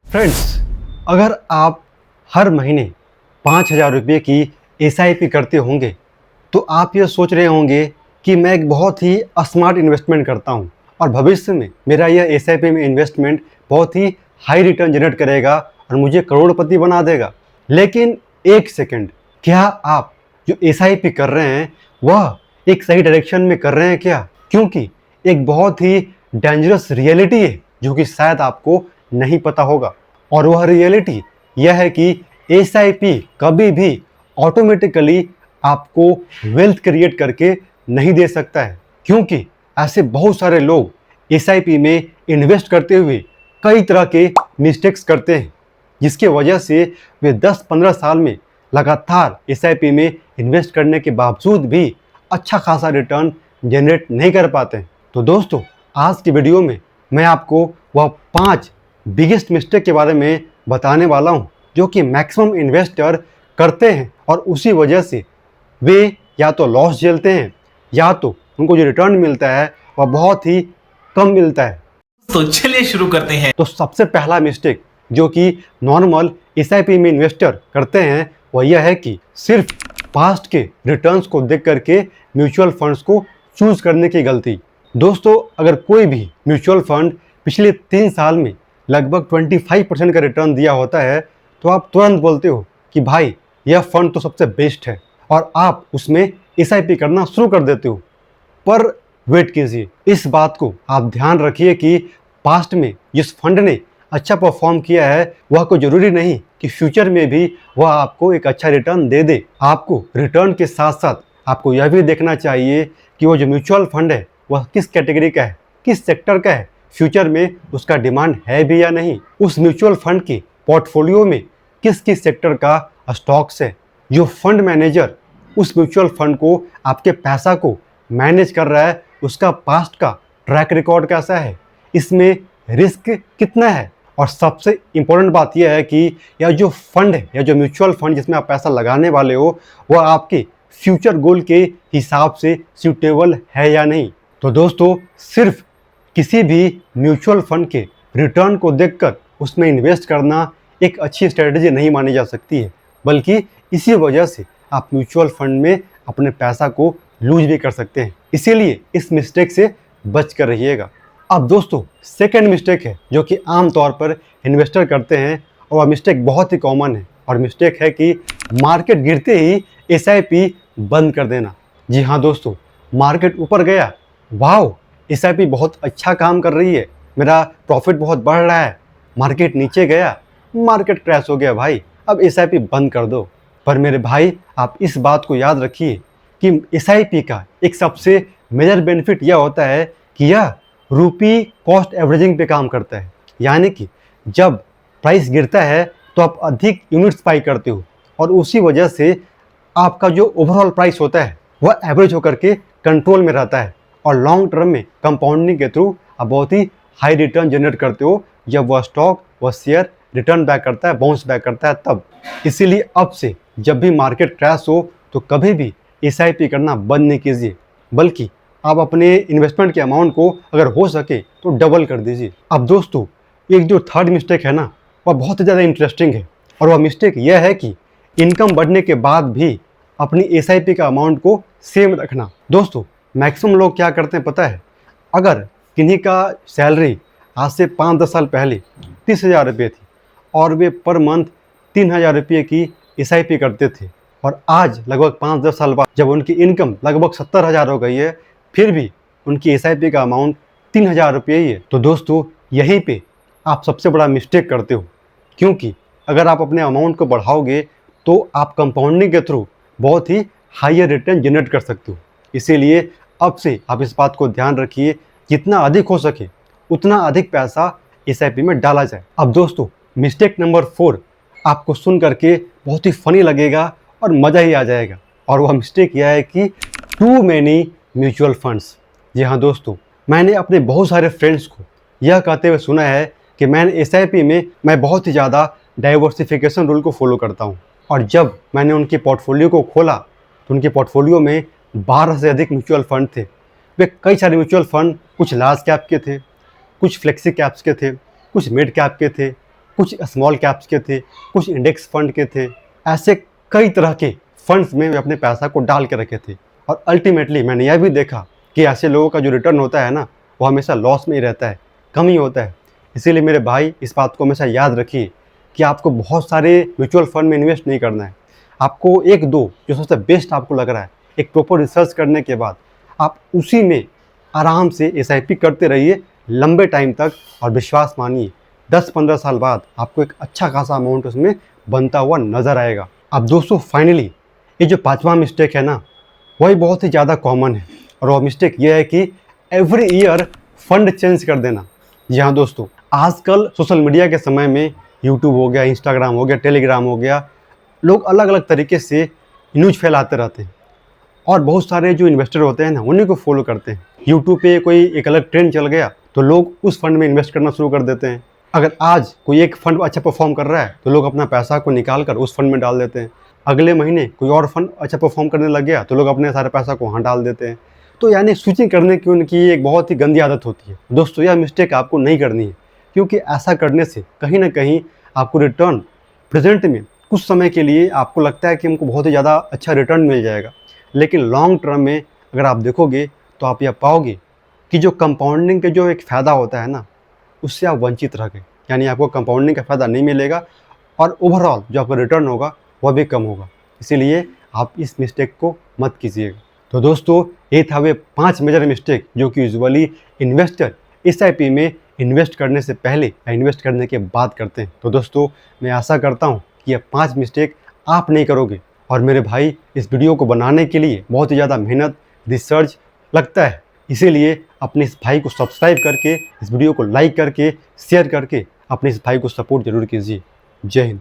Friends, अगर आप हर महीने 5,000 रुपये की एसआईपी करते होंगे तो आप ये सोच रहे होंगे कि मैं एक बहुत ही स्मार्ट इन्वेस्टमेंट करता हूँ और भविष्य में मेरा यह एसआईपी में इन्वेस्टमेंट बहुत ही हाई रिटर्न जनरेट करेगा और मुझे करोड़पति बना देगा। लेकिन एक सेकंड, क्या आप जो एसआईपी कर रहे हैं वह एक सही डायरेक्शन में कर रहे हैं क्या? क्योंकि एक बहुत ही डेंजरस रियलिटी है जो कि शायद आपको नहीं पता होगा, और वह रियलिटी यह है कि एसआईपी कभी भी ऑटोमेटिकली आपको वेल्थ क्रिएट करके नहीं दे सकता है। क्योंकि ऐसे बहुत सारे लोग एसआईपी में इन्वेस्ट करते हुए कई तरह के मिस्टेक्स करते हैं, जिसके वजह से वे 10-15 साल में लगातार एसआईपी में इन्वेस्ट करने के बावजूद भी अच्छा खासा रिटर्न जनरेट नहीं कर पाते हैं। तो दोस्तों, आज की वीडियो में मैं आपको वह 5 बिगेस्ट मिस्टेक के बारे में बताने वाला हूं जो कि मैक्सिमम इन्वेस्टर करते हैं और उसी वजह से वे या तो लॉस झेलते हैं या तो उनको जो रिटर्न मिलता है वह बहुत ही कम मिलता है। तो चलिए शुरू करते हैं। तो सबसे पहला मिस्टेक जो कि नॉर्मल एसआईपी में इन्वेस्टर करते हैं वह यह है कि सिर्फ पास्ट के रिटर्न्स को देख करके म्यूचुअल फंड्स को चूज करने की गलती। दोस्तों, अगर कोई भी म्यूचुअल फंड पिछले 3 साल में लगभग 25% का रिटर्न दिया होता है तो आप तुरंत बोलते हो कि भाई यह फंड तो सबसे बेस्ट है और आप उसमें एसआईपी करना शुरू कर देते हो। पर वेट कीजिए, इस बात को आप ध्यान रखिए कि पास्ट में जिस फंड ने अच्छा परफॉर्म किया है वह कोई ज़रूरी नहीं कि फ्यूचर में भी वह आपको एक अच्छा रिटर्न दे दे। आपको रिटर्न के साथ साथ आपको यह भी देखना चाहिए कि वो जो म्यूचुअल फंड है वह किस कैटेगरी का है, किस सेक्टर का है, फ्यूचर में उसका डिमांड है भी या नहीं। उस म्यूचुअल फंड के पोर्टफोलियो में किस किस सेक्टर का स्टॉक्स है। जो फंड मैनेजर उस म्यूचुअल फंड को आपके पैसा को मैनेज कर रहा है उसका पास्ट का ट्रैक रिकॉर्ड कैसा है, इसमें रिस्क कितना है, और सबसे इम्पोर्टेंट बात यह है कि यह जो फंड है या जो म्यूचुअल फंड जिसमें आप पैसा लगाने वाले हो वह आपके फ्यूचर गोल के हिसाब से सूटेबल है या नहीं। तो दोस्तों, सिर्फ किसी भी म्यूचुअल फंड के रिटर्न को देखकर उसमें इन्वेस्ट करना एक अच्छी स्ट्रेटजी नहीं मानी जा सकती है, बल्कि इसी वजह से आप म्यूचुअल फंड में अपने पैसा को लूज भी कर सकते हैं। इसीलिए इस मिस्टेक से बच कर रहिएगा। अब दोस्तों, सेकंड मिस्टेक है जो कि आम तौर पर इन्वेस्टर करते हैं और वह मिस्टेक बहुत ही कॉमन है, और मिस्टेक है कि मार्केट गिरते ही एसआईपी बंद कर देना। जी हाँ दोस्तों, मार्केट ऊपर गया, वाओ एसआईपी बहुत अच्छा काम कर रही है, मेरा प्रॉफिट बहुत बढ़ रहा है। मार्केट नीचे गया, मार्केट क्रैश हो गया, भाई अब एसआईपी बंद कर दो। पर मेरे भाई, आप इस बात को याद रखिए कि एसआईपी का एक सबसे मेजर बेनिफिट यह होता है कि यह रूपी कॉस्ट एवरेजिंग पे काम करता है। यानी कि जब प्राइस गिरता है तो आप अधिक यूनिट्स बाई करते हो और उसी वजह से आपका जो ओवरऑल प्राइस होता है वह एवरेज होकर के कंट्रोल में रहता है, और लॉन्ग टर्म में कंपाउंडिंग के थ्रू आप बहुत ही हाई रिटर्न जनरेट करते हो जब वह स्टॉक, वह शेयर रिटर्न बैक करता है, बाउंस बैक करता है तब। इसीलिए अब से जब भी मार्केट क्रैश हो तो कभी भी एसआईपी करना बंद नहीं कीजिए, बल्कि आप अपने इन्वेस्टमेंट के अमाउंट को अगर हो सके तो डबल कर दीजिए। अब दोस्तों, एक जो थर्ड मिस्टेक है ना वह बहुत ही ज़्यादा इंटरेस्टिंग है, और वह मिस्टेक यह है कि इनकम बढ़ने के बाद भी अपनी एसआईपी का अमाउंट को सेम रखना। दोस्तों, मैक्सिमम लोग क्या करते हैं पता है, अगर किन्हीं का सैलरी आज से 5-10 साल पहले 30,000 रुपये थी और वे पर मंथ 3,000 रुपये की एसआईपी करते थे, और आज लगभग 5-10 साल बाद जब उनकी इनकम लगभग 70,000 हो गई है फिर भी उनकी एसआईपी का अमाउंट 3,000 रुपये ही है। तो दोस्तों, यहीं पे आप सबसे बड़ा मिस्टेक करते हो, क्योंकि अगर आप अपने अमाउंट को बढ़ाओगे तो आप कंपाउंडिंग के थ्रू बहुत ही हायर रिटर्न जनरेट कर सकते हो। इसीलिए अब से आप इस बात को ध्यान रखिए, जितना अधिक हो सके उतना अधिक पैसा एसआईपी में डाला जाए। अब दोस्तों, मिस्टेक नंबर 4 आपको सुन करके बहुत ही फनी लगेगा और मज़ा ही आ जाएगा, और वह मिस्टेक यह है कि टू मैनी म्यूचुअल फंड्स। जी हाँ दोस्तों, मैंने अपने बहुत सारे फ्रेंड्स को यह कहते हुए सुना है कि मैंने एसआईपी में मैं बहुत ही ज़्यादा डाइवर्सिफिकेशन रूल को फॉलो करता हूँ, और जब मैंने उनके पोर्टफोलियो को खोला तो उनके पोर्टफोलियो में 12 से अधिक म्यूचुअल फंड थे। वे कई सारे म्यूचुअल फंड कुछ लार्ज कैप के थे, कुछ फ्लेक्सी कैप्स के थे, कुछ मिड कैप के थे, कुछ स्मॉल कैप्स के थे, कुछ इंडेक्स फंड के थे, ऐसे कई तरह के फंड्स में वे अपने पैसा को डाल के रखे थे। और अल्टीमेटली मैंने यह भी देखा कि ऐसे लोगों का जो रिटर्न होता है ना, वो हमेशा लॉस में ही रहता है, कम ही होता है। इसीलिए मेरे भाई इस बात को हमेशा याद रखिए कि आपको बहुत सारे म्यूचुअल फंड में इन्वेस्ट नहीं करना है। आपको एक दो जो सबसे बेस्ट आपको लग रहा है, एक प्रॉपर रिसर्च करने के बाद आप उसी में आराम से SIP करते रहिए लंबे टाइम तक, और विश्वास मानिए 10-15 साल बाद आपको एक अच्छा खासा अमाउंट उसमें बनता हुआ नज़र आएगा। अब दोस्तों फाइनली ये जो 5वां मिस्टेक है ना, वही बहुत ही ज़्यादा कॉमन है, और वो मिस्टेक ये है कि एवरी ईयर फंड चेंज कर देना। जी हाँ दोस्तों, आजकल सोशल मीडिया के समय में यूट्यूब हो गया, इंस्टाग्राम हो गया, टेलीग्राम हो गया, लोग अलग अलग तरीके से न्यूज़ फैलाते रहते हैं, और बहुत सारे जो इन्वेस्टर होते हैं ना, उन्हीं को फॉलो करते हैं। यूट्यूब पे कोई एक अलग ट्रेंड चल गया तो लोग उस फंड में इन्वेस्ट करना शुरू कर देते हैं। अगर आज कोई एक फंड अच्छा परफॉर्म कर रहा है तो लोग अपना पैसा को निकाल कर उस फंड में डाल देते हैं। अगले महीने कोई और फंड अच्छा परफॉर्म करने लग गया तो लोग अपने सारे पैसा को वहाँ डाल देते हैं। तो यानी स्विचिंग करने की उनकी एक बहुत ही गंदी आदत होती है। दोस्तों यह मिस्टेक आपको नहीं करनी है, क्योंकि ऐसा करने से कहीं ना कहीं आपको रिटर्न प्रेजेंट में कुछ समय के लिए आपको लगता है कि हमको बहुत ही ज़्यादा अच्छा रिटर्न मिल जाएगा, लेकिन लॉन्ग टर्म में अगर आप देखोगे तो आप यह पाओगे कि जो कंपाउंडिंग के जो एक फ़ायदा होता है ना, उससे आप वंचित रह गए। यानी आपको कंपाउंडिंग का फ़ायदा नहीं मिलेगा, और ओवरऑल जो आपका रिटर्न होगा वह भी कम होगा। इसीलिए आप इस मिस्टेक को मत कीजिएगा। तो दोस्तों ये था वे 5 मेजर मिस्टेक जो कि यूजुअली इन्वेस्टर SIP में इन्वेस्ट करने से पहले या इन्वेस्ट करने के बाद करते हैं। तो दोस्तों मैं आशा करता हूँ कि ये 5 मिस्टेक आप नहीं करोगे। और मेरे भाई इस वीडियो को बनाने के लिए बहुत ही ज़्यादा मेहनत, रिसर्च लगता है, इसीलिए अपने इस भाई को सब्सक्राइब करके, इस वीडियो को लाइक करके, शेयर करके अपने इस भाई को सपोर्ट जरूर कीजिए। जय हिंद।